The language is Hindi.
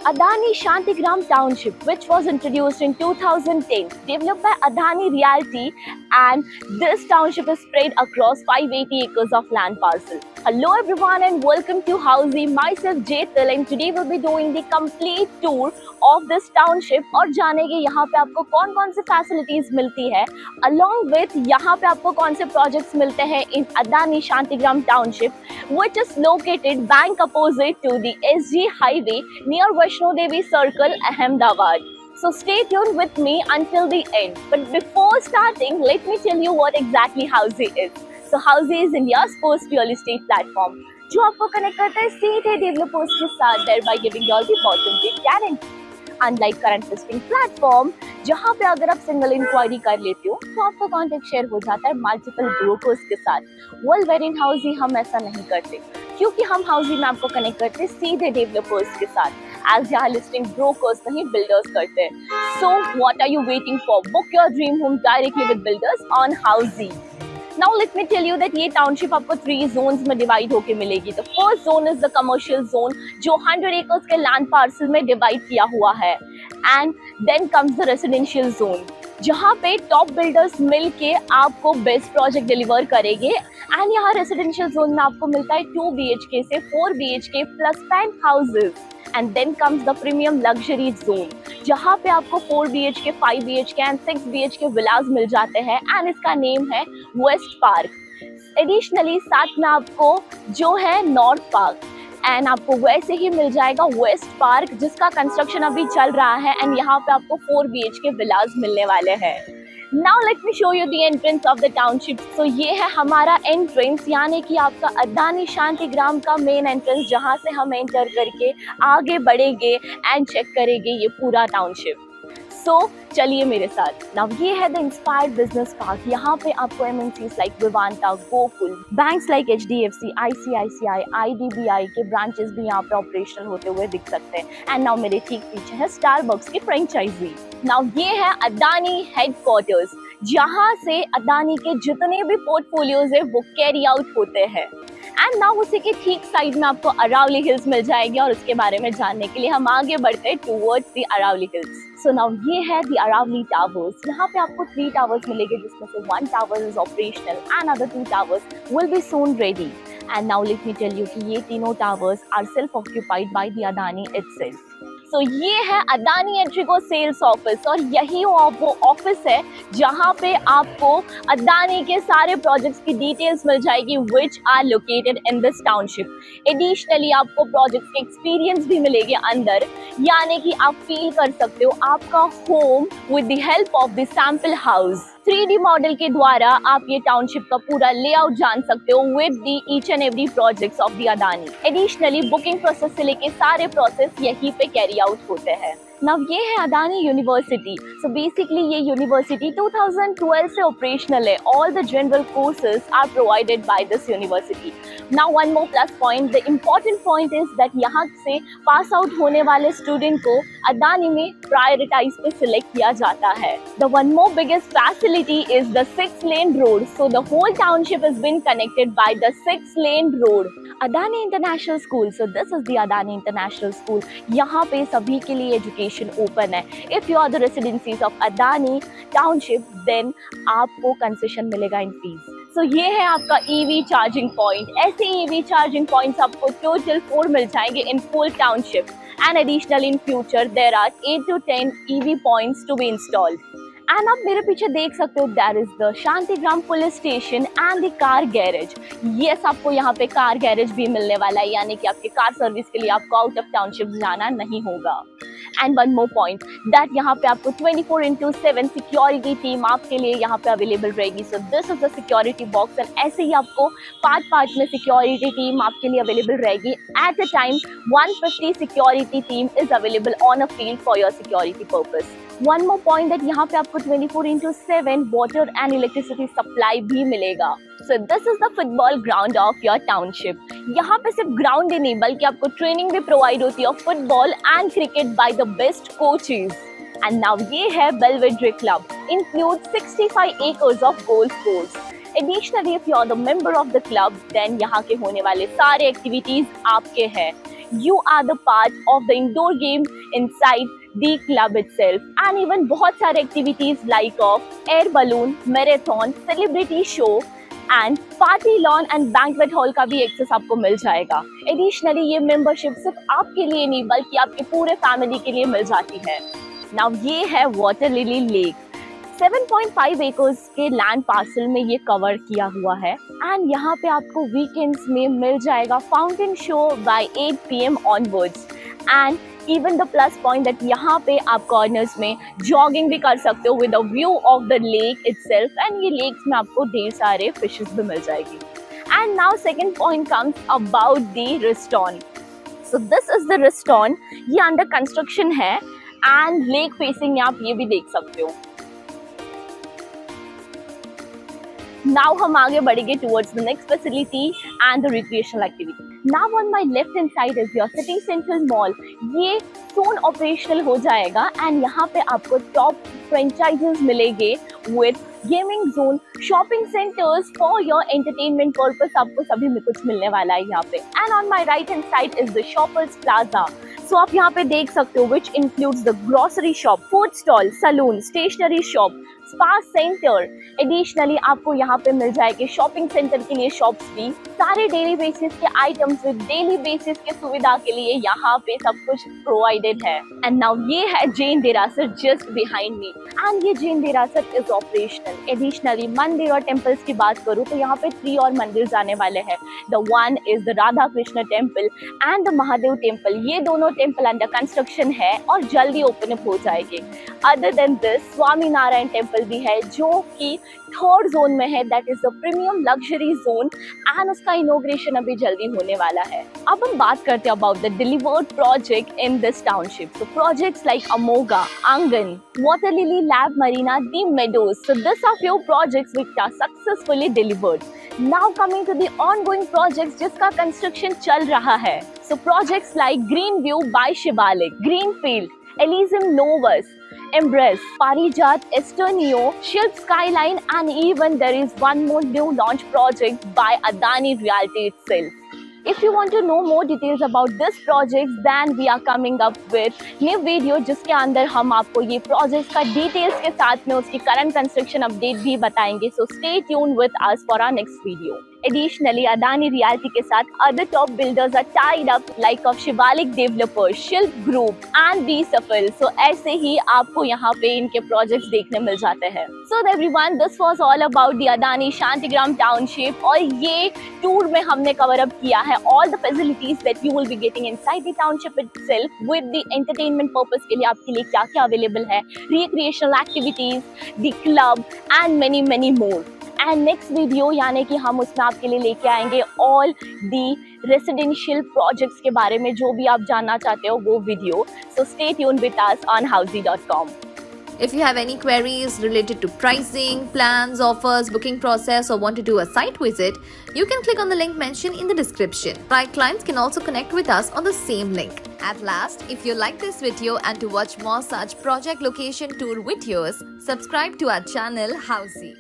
Adani Shantigram Township, which was introduced in 2010, developed by Adani Realty, and this township is spread across 580 acres of land parcel. Hello everyone and welcome to Housey. Myself Jetal, and today we'll be doing the complete tour of this township और जानेंगे यहाँ पे आपको कौन कौन से फैसिलिटीज मिलती है, along with यहाँ पे आपको कौन से प्रोजेक्ट्स मिलते हैं in Adani Shantigram Township, which is located bank opposite to the SG Highway near Vaishno Devi Circle, Ahmedabad. So stay tuned with me until the end. But before starting, let me tell you what exactly Housey is. So Housey is India's first real estate platform, जो आपको कनेक्ट करता है सीधे डेवलपर्स के साथ, thereby giving you all the bottom rate guarantee. Unlike current listing platform, जहाँ पे अगर आप सिंगल इंक्वायरी कर लेते हो तो आपका कॉन्टेक्ट शेयर हो जाता है मल्टीपल ब्रोकर्स के साथ। वेल इन हाउसी हम ऐसा नहीं करते, क्योंकि हम हाउसी में आपको कनेक्ट करते हैं सीधे डेवलपर्स के साथ, एज यहाँ लिस्टिंग ब्रोकर्स नहीं बिल्डर्स करते हैं। So what are you waiting for? Book your dream home directly with builders on Housiey. Now let me tell you that ये टाउनशिप आपको 3 जोन्स में डिवाइड होके मिलेगी। The first zone is the commercial zone, जो 100 acres के लैंड पार्सल में डिवाइड किया हुआ है, and then comes the residential zone, जहाँ पे टॉप बिल्डर्स मिल के आपको बेस्ट प्रोजेक्ट डिलीवर करेंगे। एंड यहाँ रेसिडेंशियल जोन में आपको मिलता है 2 BHK से 4 BHK plus penthouses. And then comes the premium luxury zone, जहाँ पे आपको 4 BHK, 5 BHK एंड 6 BHK विलास मिल जाते हैं, एंड इसका नेम है वेस्ट पार्क। एडिशनली साथ में आपको जो है नॉर्थ पार्क, एंड आपको वैसे ही मिल जाएगा वेस्ट पार्क, जिसका कंस्ट्रक्शन अभी चल रहा है, एंड यहाँ पे आपको 4 BHK विलास मिलने वाले हैं। Now let me show you the entrance of the township. So ये है हमारा एंट्रेंस, यानी कि आपका अदानी शांतिग्राम का मेन एंट्रेंस, जहाँ से हम एंटर करके आगे बढ़ेंगे एंड चेक करेंगे ये पूरा टाउनशिप। सो चलिए मेरे साथ। नाउ ये है द इंस्पायर्ड बिजनेस पार्क। यहाँ पे आपको MNCs like Vivanta, Gokul, banks like HDFC, ICICI, IDBI के ब्रांचेस भी यहाँ पे ऑपरेशनल होते हुए दिख सकते हैं। एंड नाउ मेरे ठीक पीछे है स्टारबक्स की फ्रेंचाइजी। नाउ ये है अदानी हेडक्वार्टर्स, जहाँ से अदानी के जितने भी पोर्टफोलियोज है वो कैरी आउट होते हैं। एंड नाउ उसी के ठीक साइड में आपको अरावली हिल्स मिल जाएंगे, और उसके बारे में जानने के लिए हम आगे बढ़ते हैं towards the Aravalli hills. So now ये है द अरावली टावर्स। यहाँ पे आपको 3 टावर्स मिलेंगे, जिसमें से 1 tower is operational and other 2 towers will be soon ready. And now let me tell you कि ये तीनों towers are self occupied by the Adani itself. So ये है अदानी एंट्रिको सेल्स ऑफिस, और यही वो ऑफिस है जहाँ पे आपको अदानी के सारे प्रोजेक्ट्स की डिटेल्स मिल जाएगी, which are located in this township. Additionally आपको प्रोजेक्ट्स के एक्सपीरियंस भी मिलेंगे अंदर, यानी कि आप फील कर सकते हो आपका home with the help of the sample house. 3D model के द्वारा आप ये टाउनशिप का पूरा लेआउट जान सकते हो with the each and every projects of the Adani. Additionally booking process से लेके सारे प्रोसेस यहीं पे कैरी आउट होते हैं। नाउ ये है अदानी यूनिवर्सिटी। सो बेसिकली ये यूनिवर्सिटी 2012 से ऑपरेशनल है। All the general courses are provided by this university. Now one more plus point, the important point is that यहाँ से पास आउट होने वाले स्टूडेंट को अदानी में प्रायोरिटाइज पे सिलेक्ट किया जाता है। The one more biggest facility is the 6-lane road. So the whole township is been connected by the 6-lane road. Adani international school, so this is the Adani international school. यहाँ पे सभी के लिए एजुकेशन ओपन है। If you are the residencies of Adani township, then आपको कंसेशन मिलेगा इन फीस। सो ये है आपका EV चार्जिंग पॉइंट। ऐसे EV चार्जिंग पॉइंट्स आपको टोटल 4 मिल जाएंगे in full township, and additional in future there are 8 to 10 EV points to be installed. And आप मेरे पीछे देख सकते हो, that is the Shantigram police station and the car garage. Yes, आपको यहाँ पे कार गैरेज भी मिलने वाला है, यानी कि आपके कार सर्विस के लिए आपको आउट ऑफ टाउनशिप जाना नहीं होगा। And one more point, that यहाँ पे आपको 24/7 सिक्योरिटी टीम आपके लिए यहाँ पे अवेलेबल रहेगी। सो this is the security box, and ऐसे ही आपको पार्ट में सिक्योरिटी टीम आपके लिए अवेलेबल रहेगी। At a time 150 security team is available on a field for your security purpose. One more point, that यहाँ पे आपको 24/7 वाटर एंड इलेक्ट्रिसिटी सप्लाई भी मिलेगा। सो this is the football ground of your township. यहाँ पे सिर्फ ग्राउंड ही नहीं, बल्कि आपको ट्रेनिंग भी प्रोवाइड होती है football and cricket by the best coaches. And now ये है Belvedere club, include 65 acres of golf course. Additionally, if you are the member of the club, then यहाँ के होने वाले सारे एक्टिविटीज आपके हैं। you are the part of the indoor game inside the club itself. And even बहुत सारे activities like of air balloon, marathon, celebrity show and party lawn and banquet hall का भी एक्सेस आपको मिल जाएगा. Additionally ये membership सिर्फ आपके लिए नहीं बल्कि आपके पूरे फैमिली के लिए मिल जाती है. Now ये है वाटर लिली लेक. 7.5 एकर्स के लैंड पार्सल में ये कवर किया हुआ है एंड यहाँ पे आपको वीकेंड्स में मिल जाएगा fountain show by 8 PM onwards. And even the plus point that यहाँ पे आप कॉर्नर्स में जॉगिंग भी कर सकते हो with a view of the lake itself. And ये लेक्स में आपको ढेर सारे फिशेस भी मिल जाएगी. And now second point comes about the restaurant. So this is the restaurant. ये अंडर कंस्ट्रक्शन है एंड लेक फेसिंग आप ये भी देख सकते हो. Now हम आगे बढ़ेंगे towards the next facility and the recreational activity. Now on my left hand side is your City Central Mall. ये soon operational हो जाएगा and यहाँ पे आपको top franchises मिलेंगे with gaming zone, shopping centers for your entertainment purpose. आपको सभी में कुछ मिलने वाला है यहाँ पे. And on my right hand side is the Shoppers Plaza. So आप यहाँ पे देख सकते हो which includes the grocery shop, food stall, saloon, stationery shop, spa center. Additionally आपको यहाँ पे मिल जाएगी शॉपिंग सेंटर के लिए शॉप्स भी. सारे डेली बेसिस के आइटम्स विद डेली बेसिस के सुविधा के लिए यहाँ पे सब कुछ प्रोवाइडेड है. एंड नाउ ये है Jain Derasar just behind me and ये Jain Derasar is operational. Additionally मंदिर और टेम्पल्स की बात करूँ तो यहाँ पे 3 और मंदिर जाने वाले हैं. The one is the Radha Krishna temple and the Mahadev temple. ये दोनों टेम्पल अंडर कंस्ट्रक्शन है और जल्दी ओपन अप हो जाएंगे. Other than this Swami Narayan temple भी है जो कि 3rd जोन में है, that is the premium luxury zone and उसका इनॉग्रेशन अभी जल्दी होने वाला है. अब हम बात करते हैं about the delivered project in this township. So projects like Amoga, Aangan, water lily lab marina, the meadows. So this are few projects which are successfully delivered. Now coming to the ongoing projects जिसका कंस्ट्रक्शन चल रहा है. So projects like Green View by Shivalik, Greenfield, Elysium Novus, Embrace, Parijat, Estonio, Shilp Skyline, and even there is one more new launch project by Adani Realty itself. If you want to know more details about this project, then we are coming up with new video जिसके अंदर हम आपको ये project का details के साथ में उसकी current construction update भी बताएंगे. So stay tuned with us for our next video. Additionally, Adani Realty के साथ other top builders are tied up like of Shivalik Developers, Shilp Group and B Safil. So ऐसे ही आपको यहाँ पे इनके projects देखने मिल जाते हैं. So everyone, this was all about the Adani Shantigram Township और ये tour में हमने cover up किया है all the facilities that you will be getting inside the township itself with the entertainment purpose के लिए आपके लिए क्या क्या available है, recreational activities, the club and many more. And next video यानी कि हम उसमें आपके लिए लेके आएंगे ऑल दी रेसिडेंशियल प्रोजेक्ट्स के बारे में जो भी आप जानना चाहते हो वो video. So stay tuned with us on housey.com. If you have any queries related to pricing, plans, offers, booking process, or want to do a site visit, you can click on the link mentioned in the description. Right clients can also connect with us on the same link. At last, if you like this video and to watch more such project location tour videos, subscribe to our channel Housey.